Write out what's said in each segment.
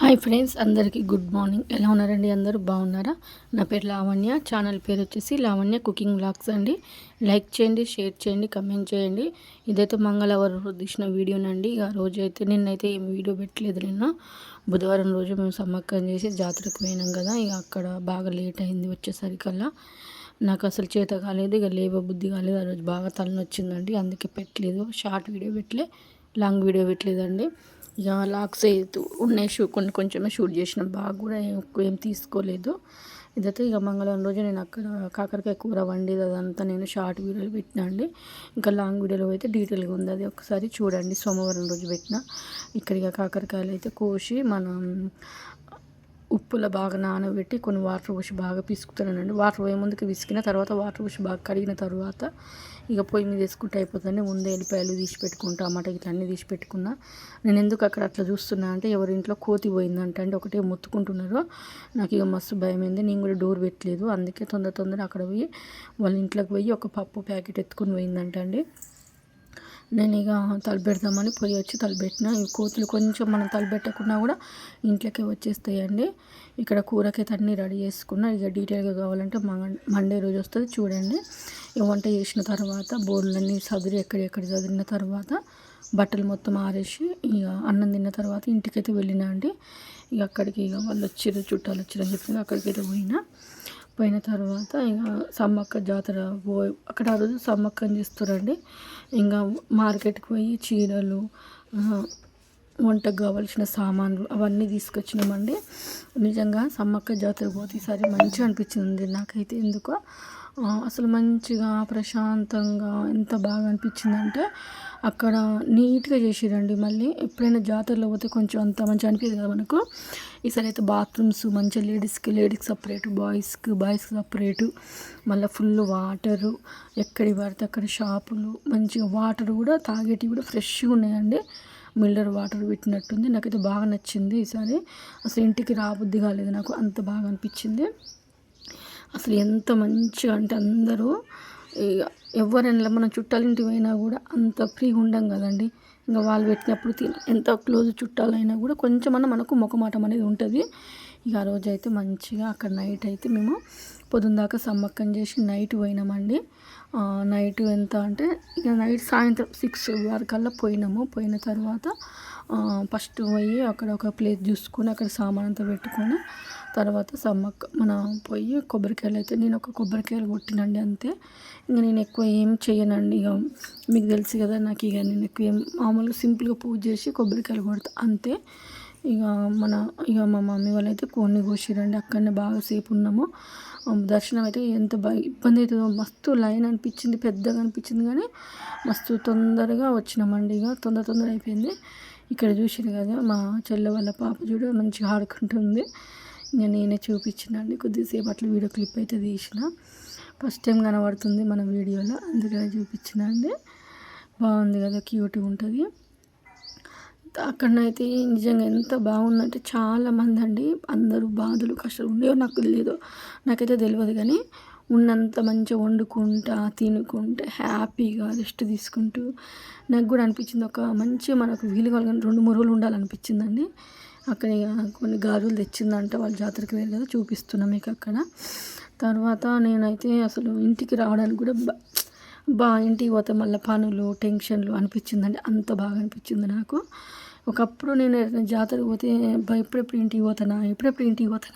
Hi friends, అందరికీ good morning. ఎలా ఉన్నారండి? అందరూ బాగున్నారా? నా పేరు లావణ్య. ఛానల్ పేరు వచ్చేసి లావణ్య కుకింగ్ వ్లాగ్స్ అండి. లైక్ చేయండి, షేర్ చేయండి, కమెంట్ చేయండి. ఇదైతే మంగళవారం రోజు తీసిన వీడియోనండి. ఆ రోజు అయితే నిన్నైతే ఏం వీడియో పెట్టలేదు. నిన్న బుధవారం రోజు మేము సమ్మక్కం చేసి జాతరకు పోయినాం కదా. ఇక అక్కడ బాగా లేట్ అయింది వచ్చేసరికల్లా. నాకు అసలు చేత కాలేదు, ఇక లేవ బుద్ధి కాలేదు. ఆ రోజు బాగా తలనొచ్చిందండి, అందుకే పెట్టలేదు. షార్ట్ వీడియో పెట్టలే, లాంగ్ వీడియో పెట్టలేదండి. ఇక లాక్స్ ఉన్నాయి, కొన్ని కొంచెమే షూట్ చేసిన, బాగా కూడా ఎక్కువ ఏం తీసుకోలేదు. ఇదైతే ఇక మంగళవారం రోజు నేను అక్కడ కాకరకాయ కూర వండేది అదంతా నేను షార్ట్ వీడియోలు పెట్టినా అండి. ఇంకా లాంగ్ వీడియోలో అయితే డీటెయిల్గా ఉంది, అది ఒకసారి చూడండి. సోమవారం రోజు పెట్టిన. ఇక్కడ ఇక కాకరకాయలు అయితే కోసి మనం ఉప్పులో బాగా నానబెట్టి కొన్ని వాటర్ పోసి బాగా పిసుకుతానండి. వాటర్ పోయే ముందుకు విసికిన తర్వాత వాటర్ పోసి బాగా కడిగిన తర్వాత ఇక పొయ్యి మీద వేసుకుంటే అయిపోతుంది. ముందే ఎల్లిపాయలు తీసి పెట్టుకుంటా, టమాటా ఇట్లా అన్నీ తీసి పెట్టుకున్నా. నేను ఎందుకు అక్కడ అట్లా చూస్తున్నా అంటే ఎవరి ఇంట్లో కోతి పోయిందంట అండి, ఒకటే మొత్తుకుంటున్నారు. నాకు ఇక మస్తు భయమైంది. నేను కూడా డోర్ పెట్టలేదు, అందుకే తొందర అక్కడ పోయి వాళ్ళ ఇంట్లోకి పోయి ఒక పప్పు ప్యాకెట్ ఎత్తుకుని పోయిందంట అండి. నేను ఇక తలపెడదామని పోయి వచ్చి తలపెట్టిన. ఈ కోతులు కొంచెం మనం తలపెట్టకున్నా కూడా ఇంట్లోకే వచ్చేస్తాయండి. ఇక్కడ కూరకైతే అన్నీ రెడీ చేసుకున్నా. ఇక డీటెయిల్గా కావాలంటే మండే రోజు వస్తుంది చూడండి. ఇక వంట చేసిన తర్వాత బోర్లన్నీ సదిరి ఎక్కడెక్కడ చదిరిన తర్వాత బట్టలు మొత్తం ఆరేసి ఇక అన్నం తిన్న తర్వాత ఇంటికైతే వెళ్ళినా అండి. ఇక అక్కడికి ఇక వాళ్ళు వచ్చారు, చుట్టాలు వచ్చారని చెప్పి అక్కడికైతే పోయిన తర్వాత ఇక సమ్మక్క జాతర అక్కడ ఆ రోజు సమ్మక్కని చేస్తారండి. ఇంకా మార్కెట్కి పోయి చీరలు, వంటకు కావాల్సిన సామాన్లు అవన్నీ తీసుకొచ్చినామండి. నిజంగా సమ్మక్క జాతర పోతే ఈసారి మంచిగా అనిపించింది నాకైతే. ఎందుకో అసలు మంచిగా ప్రశాంతంగా ఎంత బాగా అనిపించిందంటే అక్కడ నీట్గా చేసిరండి. మళ్ళీ ఎప్పుడైనా జాతరలో పోతే కొంచెం అంత మంచిగా అనిపించదు కదా మనకు. ఈసారి అయితే బాత్రూమ్స్ మంచిగా లేడీస్కి సపరేటు, బాయ్స్కి సపరేటు, మళ్ళీ ఫుల్ వాటరు, ఎక్కడి పడితే అక్కడ షాపులు, మంచిగా వాటర్ కూడా తాగేటివి కూడా ఫ్రెష్గా ఉన్నాయండి. మిల్లర్ వాటర్ పెట్టినట్టుంది. నాకైతే బాగా నచ్చింది ఈసారి. అసలు ఇంటికి రాబుద్ది కాలేదు నాకు, అంత బాగా అనిపించింది. అసలు ఎంత మంచిగా అంటే అందరూ ఎవరైనా మన చుట్టాలింటికి పోయినా కూడా అంత ఫ్రీగా ఉండం కదండి. ఇంకా వాళ్ళు పెట్టినప్పుడు ఎంత క్లోజ్ చుట్టాలైనా కూడా కొంచెమన్నా మనకు మొఖమాటం అనేది ఉంటుంది. ఇక ఆ రోజు అయితే మంచిగా అక్కడ నైట్ అయితే మేము పొద్దున్న సమ్మక్కం చేసి నైట్ పోయినామండి. నైట్ ఎంత అంటే ఇక నైట్ సాయంత్రం 6 వరకల్లా పోయిన తర్వాత ఫస్ట్ పోయి అక్కడ ఒక ప్లేస్ చూసుకొని అక్కడ సామాన్ అంతా పెట్టుకొని తర్వాత సమ్మక్క మనం పోయి కొబ్బరికాయలు అయితే నేను ఒక కొబ్బరికాయలు కొట్టినండి అంతే. ఇంకా నేను ఎక్కువ ఏం చేయనండి. ఇక మీకు తెలుసు కదా నాకు, ఇక నేను ఎక్కువ ఏం మామూలుగా సింపుల్గా పూజ చేసి కొబ్బరికాయలు కొడతా అంతే. ఇక మా మమ్మీ వాళ్ళు అయితే కొన్ని కోసిరండి. అక్కడనే బాగాసేపు ఉన్నాము. దర్శనం అయితే ఎంత ఇబ్బంది అవుతుందో, మస్తు లైన్ అనిపించింది, పెద్దగా అనిపించింది, కానీ మస్తు తొందరగా వచ్చినామండి. ఇక తొందర అయిపోయింది. ఇక్కడ చూసారు కదా మా చెల్లె వాళ్ళ పాప చూడ మంచిగా ఆడుకుంటుంది. ఇంకా నేనే చూపించినండి కొద్దిసేపు అట్లా వీడియో క్లిప్ అయితే తీసిన. ఫస్ట్ టైం కనబడుతుంది మన వీడియోలో, అందుకనే చూపించిన అండి. బాగుంది కదా, క్యూట్గా ఉంటుంది. అక్కడనైతే నిజంగా ఎంత బాగుందంటే చాలామంది అండి, అందరూ బాధలు కష్టాలు ఉండేవో నాకు తెలియదు, నాకైతే తెలియదు, కానీ ఉన్నంత మంచిగా వండుకుంటా తినుకుంటా హ్యాపీగా రెస్ట్ తీసుకుంటూ నాకు కూడా అనిపించింది. ఒక మంచిగా మనకు వీలు కలగని 2-3 రోజులు ఉండాలనిపించిందండి. అక్కడ కొన్ని గాజులు తెచ్చిందంట, వాళ్ళ జాతరకి వెళ్ళి కదా, చూపిస్తున్నా మీకు అక్కడ. తర్వాత నేనైతే అసలు ఇంటికి రావడానికి కూడా ఇంటికి పోతే మళ్ళీ పనులు టెన్షన్లు అనిపించిందండి. అంత బాగా అనిపించింది నాకు. ఒకప్పుడు నేను జాతరకు పోతే ఎప్పుడెప్పుడు ఇంటికి పోతానా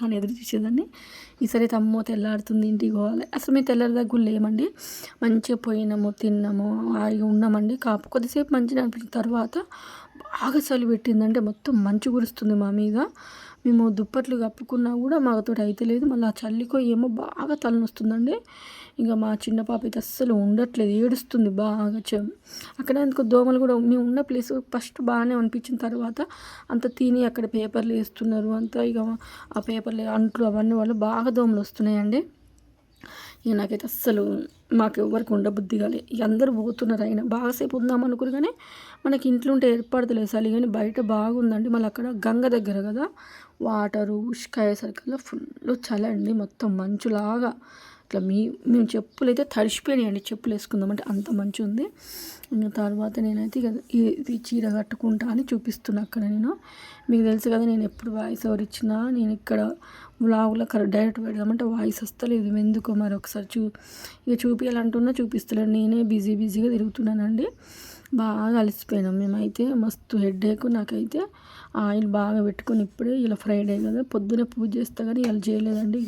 అని ఎదురు చూసేదాన్ని. ఈసారి అయితే అమ్మో తెల్లారుతుంది, ఇంటికి పోవాలి. అసలు మేము తెల్లారి దగ్గర లేమండి, మంచిగా పోయినాము, తిన్నాము, హాయిగా ఉన్నామండి. కొద్దిసేపు మంచిగా అనిపించిన తర్వాత బాగా చలి పెట్టిందంటే మొత్తం మంచు కురుస్తుంది మా మీద. మేము దుప్పట్లు కప్పుకున్నా కూడా మాతోటి అయితే లేదు. మళ్ళీ ఆ చలికో ఏమో బాగా తలనొస్తుందండి. ఇంకా మా చిన్న పాప అయితే అస్సలు ఉండట్లేదు, ఏడుస్తుంది బాగా. అక్కడ ఎందుకు దోమలు కూడా, మేము ఉన్న ప్లేస్ ఫస్ట్ బాగానే అనిపించిన తర్వాత అంత తిని అక్కడ పేపర్లు వేస్తున్నారు అంతా. ఇక ఆ పేపర్లు అంట్లు అవన్నీ వాళ్ళు బాగా దోమలు వస్తున్నాయండి. ఇక నాకైతే అస్సలు మాకు ఎవరికి ఉండబుద్ధి కాలే. ఇక అందరూ పోతున్నారు, అయినా బాగాసేపు ఉందామనుకుని, కానీ మనకి ఇంట్లో ఉంటే ఏర్పడతలేదు చలి, కానీ బయట బాగుందండి. మళ్ళీ అక్కడ గంగ దగ్గర కదా, వాటరు ఉష్క అయ్యేసరికల్లా ఫుల్ చలి అండి. మొత్తం మంచులాగా అసలు మేము చెప్పులు అయితే తడిసిపోయినాయండి, చెప్పులు వేసుకుందామంటే అంత మంచిగా ఉంది. ఇంకా తర్వాత నేనైతే ఇక ఇది చీర కట్టుకుంటా అని చూపిస్తున్నా అక్కడ. నేను మీకు తెలుసు కదా, నేను ఎప్పుడు వాయిస్ ఓవర్ ఇచ్చినా నేను ఇక్కడ వ్లాగ్లో డైరెక్ట్ పెడదామంటే వాయిస్ వస్తలేదు ఎందుకో మరి. ఒకసారి ఇక చూపించాలంటున్నా చూపిస్తలేను, నేనే బిజీగా తిరుగుతున్నానండి. బాగా అలసిపోయినాం మేమైతే, మస్తు హెడేక్. నాకైతే ఆయిల్ బాగా పెట్టుకొని ఇప్పుడే, ఇలా ఫ్రైడే కదా పొద్దునే పూజ చేస్తా కానీ ఇలా చేయలేదండి.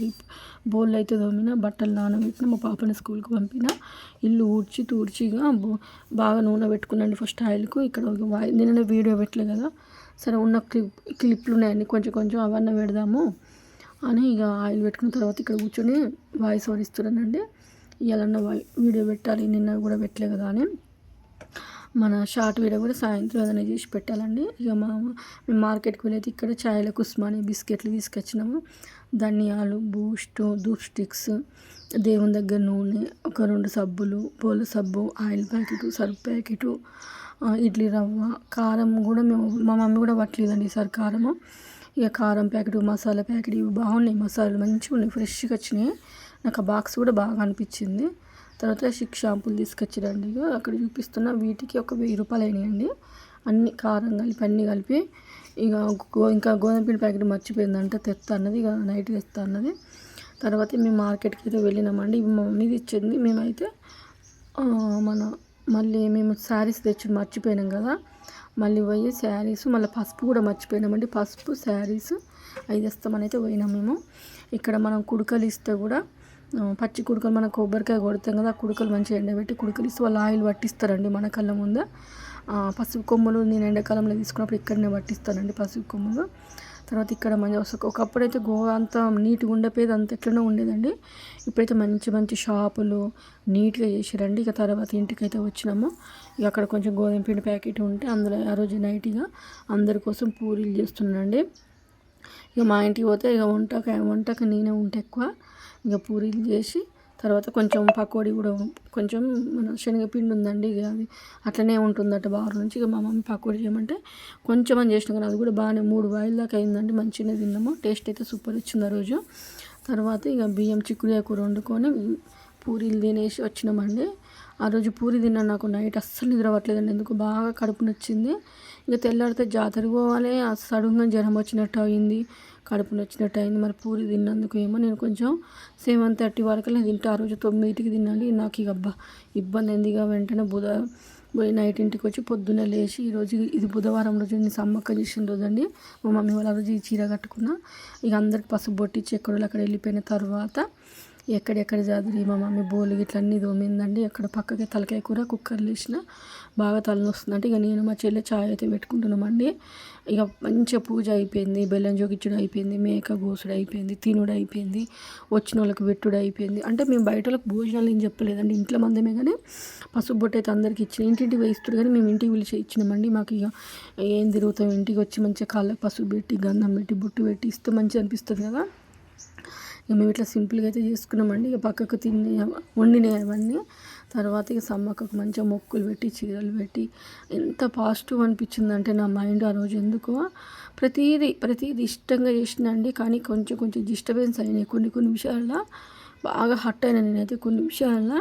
బోళ్ళు అయితే తోమిన, బట్టలు నానబెట్టిన, మా పాపని స్కూల్కి పంపిన, ఇల్లు ఊడ్చి తూడ్చిగా బాగా నూనె పెట్టుకున్నాండి ఫస్ట్ ఆయిల్కు. ఇక్కడ నిన్న వీడియో పెట్టలే కదా, సరే ఉన్న క్లిప్లు ఉన్నాయండి కొంచెం అవన్నీ పెడదాము అని ఇక ఆయిల్ పెట్టుకున్న తర్వాత ఇక్కడ కూర్చొని వాయిస్ ఓవర్ ఇస్తున్నానండి. ఇవాళ వీడియో పెట్టాలి, నిన్న కూడా పెట్టలే కదా అని. మన షార్ట్ వీడియో కూడా సాయంత్రం ఏదైనా చేసి పెట్టాలండి. ఇక మేము మార్కెట్కి వెళ్ళైతే ఇక్కడ చాయ్లకు ఉస్మాని బిస్కెట్లు తీసుకొచ్చినాము. ధనియాలు, బూస్ట్, ధూప్ స్టిక్స్, దేవుని దగ్గర నూనె, ఒక 2 సబ్బులు, పూల సబ్బు, oil packet, Surf packet, idli రవ్వ, కారం కూడా మా మమ్మీ కూడా పట్టలేదండి ఈసారి కారము. ఇక కారం ప్యాకెట్, మసాలా ప్యాకెట్, ఇవి బాగున్నాయి, మసాలాలు మంచిగా ఉన్నాయి, ఫ్రెష్గా వచ్చినాయి. నాకు ఆ బాక్స్ కూడా బాగా అనిపించింది. తర్వాత షిక్ షాంపూలు తీసుకొచ్చిరండి. ఇక అక్కడ చూపిస్తున్న వీటికి ఒక 1000 రూపాయలు అయినాయండి. అన్ని కారం కలిపి అన్నీ కలిపి. ఇక ఇంకా గోధుమ పిండి ప్యాకెట్ మర్చిపోయిందంటే తెస్తా అన్నది, ఇక నైట్ తెస్తా అన్నది. తర్వాత మేము మార్కెట్కి అయితే వెళ్ళినామండి. ఇవి మా మమ్మీది ఇచ్చింది. మేమైతే మళ్ళీ మేము శారీస్ తెచ్చి మర్చిపోయినాం కదా, మళ్ళీ పోయి శారీస్, మళ్ళీ పసుపు కూడా మర్చిపోయినామండి. పసుపు, శారీస్ అవి తెస్తామని అయితే పోయినాం మేము. ఇక్కడ మనం కుడుకలు ఇస్తే కూడా పచ్చి కుడుకలు, మనం కొబ్బరికాయ కొడతాం కదా, ఆ కుడుకలు మంచిగా ఎండబెట్టి కుడుకలు ఇస్తే వాళ్ళు ఆయిల్ పట్టిస్తారండి మన కళ్ళ ముందు. పసుపు కొమ్ములు నేను ఎండాకాలంలో తీసుకున్నప్పుడు ఇక్కడనే పట్టిస్తానండి పసుపు కొమ్ములు. తర్వాత ఇక్కడ ఒకప్పుడైతే అంత నీట్గా ఉండేది, అంత ఎట్లనో ఉండేదండి. ఇప్పుడైతే మంచి షాపులు నీట్గా చేసారండి. ఇక తర్వాత ఇంటికైతే వచ్చినాము. ఇక అక్కడ కొంచెం గోధుమ పిండి ప్యాకెట్ ఉంటే అందులో ఆ రోజు నైట్గా అందరి కోసం పూరీలు చేస్తున్నానండి. ఇక మా ఇంటికి పోతే ఇక వంటకి నేనే ఉంటే ఎక్కువ. ఇక పూరీలు చేసి తర్వాత కొంచెం పకోడీ కూడా, కొంచెం మన శనగపిండి ఉందండి, ఇక అది అట్లనే ఉంటుందట బారు నుంచి. ఇక మా మమ్మీ పకోడీ చేయమంటే కొంచెం అని చేసినా కానీ అది కూడా బాగానే 3 వాయిల్ దాకా అయిందండి. మంచిగా తిన్నాము, టేస్ట్ అయితే సూపర్ వచ్చింది ఆ రోజు. తర్వాత ఇక బియ్యం చిక్కుడుకాయ కూర వండుకొని పూరీలు తినేసి వచ్చినామండి. ఆ రోజు పూరి తిన్నాను, నాకు నైట్ అస్సలు నిద్ర పట్టలేదండి, ఎందుకు బాగా కడుపు నొచ్చింది. ఇక తెల్లారితే జాతరకు పోవాలి, సడన్గా జ్వరం వచ్చినట్టు అయింది, కడుపు నొచ్చినట్టు అయింది. మరి పూరి తిన్నందుకు ఏమో నేను కొంచెం 7:30 వరకు నేను తింటే, ఆ రోజు 9కి తినండి. నాకు ఇక ఇబ్బంది అయింది. వెంటనే పోయి నైట్ ఇంటికి వచ్చి పొద్దున్నే లేచి, ఈరోజు ఇది బుధవారం రోజు నేను సమ్మక్క చేసిన రోజు అండి. మా మమ్మీ వాళ్ళ రోజు ఈ చీర కట్టుకున్నా. ఇక అందరికి పసుపు బొట్టిచ్చి ఎక్కడోళ్ళు అక్కడ వెళ్ళిపోయిన తర్వాత ఎక్కడెక్కడ జాతర మా మమ్మీ బోలు ఇట్లా అన్నీ తోమిందండి. అక్కడ పక్కకి తలకాయ కూర కుక్కర్లు వేసిన, బాగా తలనొస్తుందంటే ఇక నేను మా చెల్లె చాయ్ అయితే పెట్టుకుంటున్నామండి. ఇక మంచిగా పూజ అయిపోయింది, బెల్లం జోగించుడు అయిపోయింది, మేక గోసుడు అయిపోయింది, తినుడు అయిపోయింది, వచ్చిన వాళ్ళకి పెట్టుడు అయిపోయింది. అంటే మేము బయట వాళ్ళకి భోజనాలు ఏం చెప్పలేదండి, ఇంట్లో మందమే కానీ పసుపు బొట్టు అయితే అందరికి ఇచ్చిన. ఇంటింటికి వేయిస్తుడు కానీ మేము ఇంటికి పిలిచి ఇచ్చినామండి. మాకు ఇక ఏం తిరుగుతాం, ఇంటికి వచ్చి మంచిగా కాళ్ళకి పసుపు పెట్టి, గంధం పెట్టి, బొట్టు పెట్టి ఇస్తే మంచిగా అనిపిస్తుంది కదా. ఇక మేము ఇట్లా సింపుల్గా అయితే చేసుకున్నామండి. ఇక పక్కకు వండినాయి అవన్నీ. తర్వాత ఇక సమ్మక్కకు మంచిగా మొక్కులు పెట్టి, చీరలు పెట్టి, ఎంత పాజిటివ్ అనిపించిందంటే నా మైండ్ ఆ రోజు. ఎందుకో ప్రతిదీ ఇష్టంగా చేసినండి, కానీ కొంచెం డిస్టర్బెన్స్ అయినాయి కొన్ని విషయాల్లో. బాగా హర్ట్ అయినా నేనైతే కొన్ని విషయాల్లో.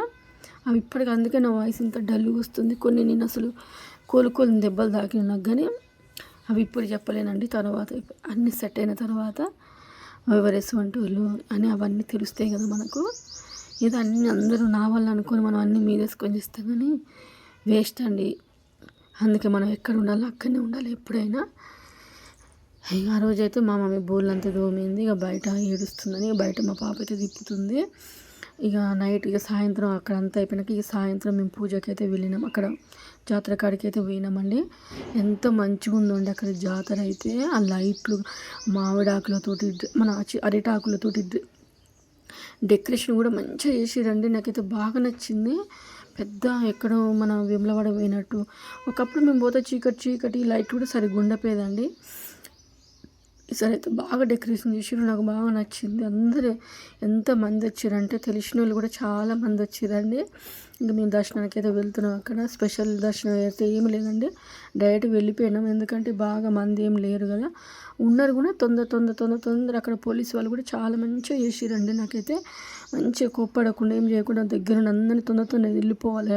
అవి ఇప్పటికీ అందుకే నా వాయిస్ ఇంత డల్గా వస్తుంది. కొన్ని నేను అసలు కోలుకోలేని దెబ్బలు తాకిన నాకు, కానీ అవి ఇప్పుడు చెప్పలేనండి. తర్వాత అన్నీ సెట్ అయిన తర్వాత ఎవరు ఎటువంటి వాళ్ళు అని అవన్నీ తెలుస్తాయి కదా మనకు. ఏదో అన్నీ అందరూ నా వల్ల అనుకొని మనం అన్నీ మీదేసుకొని చేస్తాం, కానీ వేస్ట్ అండి. అందుకే మనం ఎక్కడ ఉండాలో అక్కడనే ఉండాలి ఎప్పుడైనా. ఇక ఆ రోజైతే మా మమ్మీ బోళ్ళంతా దోమింది. ఇక బయట ఏడుస్తుందని ఇక బయట మా పాప అయితే తిప్పుతుంది. ఇక నైట్ ఇక సాయంత్రం అక్కడ అంతా అయిపోయినాక ఇక సాయంత్రం మేము పూజకి అయితే వెళ్ళినాం. అక్కడ జాతర కాడికి అయితే పోయినామండి. ఎంత మంచిగా ఉందండి అక్కడ జాతర అయితే. ఆ లైట్లు, మామిడాకులతోటి, మన అరిటాకులతోటి డెకరేషన్ కూడా మంచిగా చేసిరండి. నాకైతే బాగా నచ్చింది. పెద్ద ఎక్కడో మన వేములవాడ పోయినట్టు. ఒకప్పుడు మేము పోతే చీకటి లైట్ కూడా సరిగ్గా ఉండపోయేదండి. ఈసారి అయితే బాగా డెకరేషన్ చేసిరు, నాకు బాగా నచ్చింది. అందరూ ఎంతమంది వచ్చారంటే తెలిసిన వాళ్ళు కూడా చాలా మంది వచ్చారండి. ఇంకా మేము దర్శనానికి అయితే వెళ్తున్నాం. అక్కడ స్పెషల్ దర్శనం అయితే ఏమి లేదండి, డైరెక్ట్ వెళ్ళిపోయినాం. ఎందుకంటే బాగా మంది ఏం లేరు కదా, ఉన్నారు కూడా తొందర అక్కడ పోలీసు వాళ్ళు కూడా చాలా మంచిగా చేసిరండి. నాకైతే మంచిగా కోప్పడకుండా ఏం చేయకుండా దగ్గర అందరినీ తొందరగా వెళ్ళిపోవాలి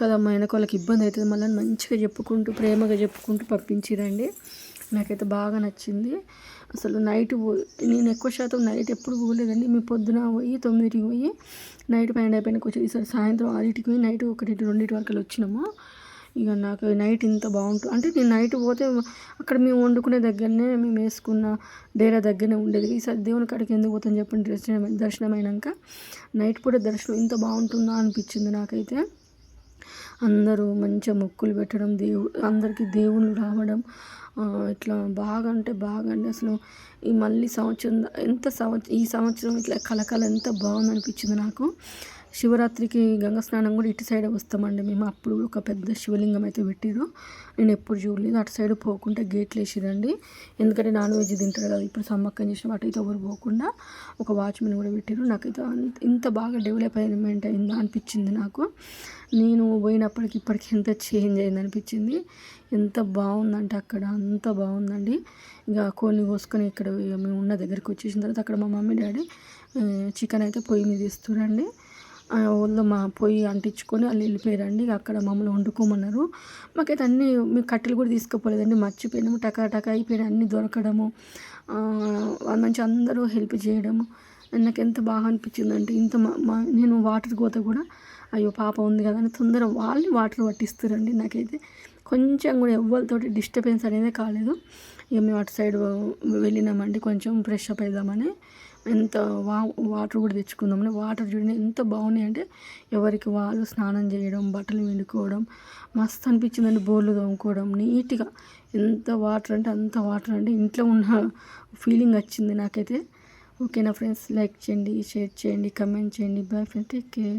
కదా, మా వెనక వాళ్ళకి ఇబ్బంది అవుతుంది మళ్ళీ మంచిగా చెప్పుకుంటూ ప్రేమగా చెప్పుకుంటూ పంపించిరండి. నాకైతే బాగా నచ్చింది. అసలు నేను ఎక్కువ శాతం నైట్ ఎప్పుడు పోలేదండి. మేము పొద్దున పోయి 9కి పోయి నైట్ 12 అయిపోయినాక వచ్చి ఈసారి సాయంత్రం 6కి పోయి నైట్ 1, 2 వరకు వచ్చినాము. ఇక నాకు నైట్ ఇంత బాగుంటుంది అంటే నేను నైట్ పోతే అక్కడ మేము వండుకునే దగ్గరనే మేము వేసుకున్న డేరా దగ్గరనే ఉండేది. ఈసారి దేవుని కాడికి ఎందుకు పోతాను చెప్పండి, దర్శనం అయినాక నైట్ పూట దర్శనం ఇంత బాగుంటుందా అనిపించింది నాకైతే. అందరూ మంచిగా మొక్కులు పెట్టడం, అందరికీ దేవుళ్ళు రావడం ఇట్లా బాగా అంటే బాగా అండి. అసలు ఈ మళ్ళీ ఈ సంవత్సరం ఇట్లా కలకల ఎంత బాగుంది అనిపించింది నాకు. శివరాత్రికి గంగ స్నానం కూడా ఇటు సైడే వస్తామండి మేము. అప్పుడు ఒక పెద్ద శివలింగం అయితే పెట్టిరు, నేను ఎప్పుడు చూడలేదు. అటు సైడ్ పోకుండా గేట్లు వేసిరండి, ఎందుకంటే నాన్ వెజ్ తింటారు కదా. ఇప్పుడు సమ్మక్కని చేసిన అటు అయితే ఎవరు పోకుండా ఒక వాచ్మెన్ కూడా పెట్టిరు. నాకైతే ఇంత బాగా డెవలప్మెంట్ అయిందా అనిపించింది నాకు. నేను పోయినప్పటికి ఇప్పటికి ఎంత చేంజ్ అయింది అనిపించింది. ఎంత బాగుందంటే అక్కడ అంత బాగుందండి. ఇక కోడిని కోసుకొని ఇక్కడ మేము ఉన్న దగ్గరికి వచ్చేసిన తర్వాత అక్కడ మా మమ్మీ డాడీ చికెన్ అయితే పొయ్యి మీద ఇస్తురండి. ఊళ్ళో మా పొయ్యి అంటించుకొని వాళ్ళు వెళ్ళిపోయారండి. అక్కడ మమ్మల్ని వండుకోమన్నారు. మాకైతే అన్నీ మేము కట్టెలు కూడా తీసుకుపోలేదండి, మర్చిపోయినాము. టకా అయిపోయినాయి అన్నీ దొరకడము, మంచిగా అందరూ హెల్ప్ చేయడము. నాకు ఎంత బాగా అనిపించిందంటే నేను వాటర్ కోత కూడా అయ్యో పాప ఉంది కదా అని వాళ్ళని వాటర్ పట్టిస్తారండి. నాకైతే కొంచెం కూడా ఎవ్వరితోటి డిస్టర్బెన్స్ అనేది కాలేదు. ఇక మేము అటు సైడ్ వెళ్ళినామండి కొంచెం ఫ్రెష్ అప్ అవుదామని. ఎంత వాటర్ కూడా తెచ్చుకుందామని. వాటర్ చూడండి ఎంత బాగున్నాయి అంటే ఎవరికి వాళ్ళు స్నానం చేయడం, బట్టలు పిండుకోవడం మస్తు అనిపించిందండి. బోర్లు తోముకోవడం నీట్గా ఎంత వాటర్ అంటే అంత వాటర్ అండి. ఇంట్లో ఉన్న ఫీలింగ్ వచ్చింది నాకైతే. ఓకేనా ఫ్రెండ్స్, లైక్ చేయండి, షేర్ చేయండి, కమెంట్ చేయండి. Bye friends, take care.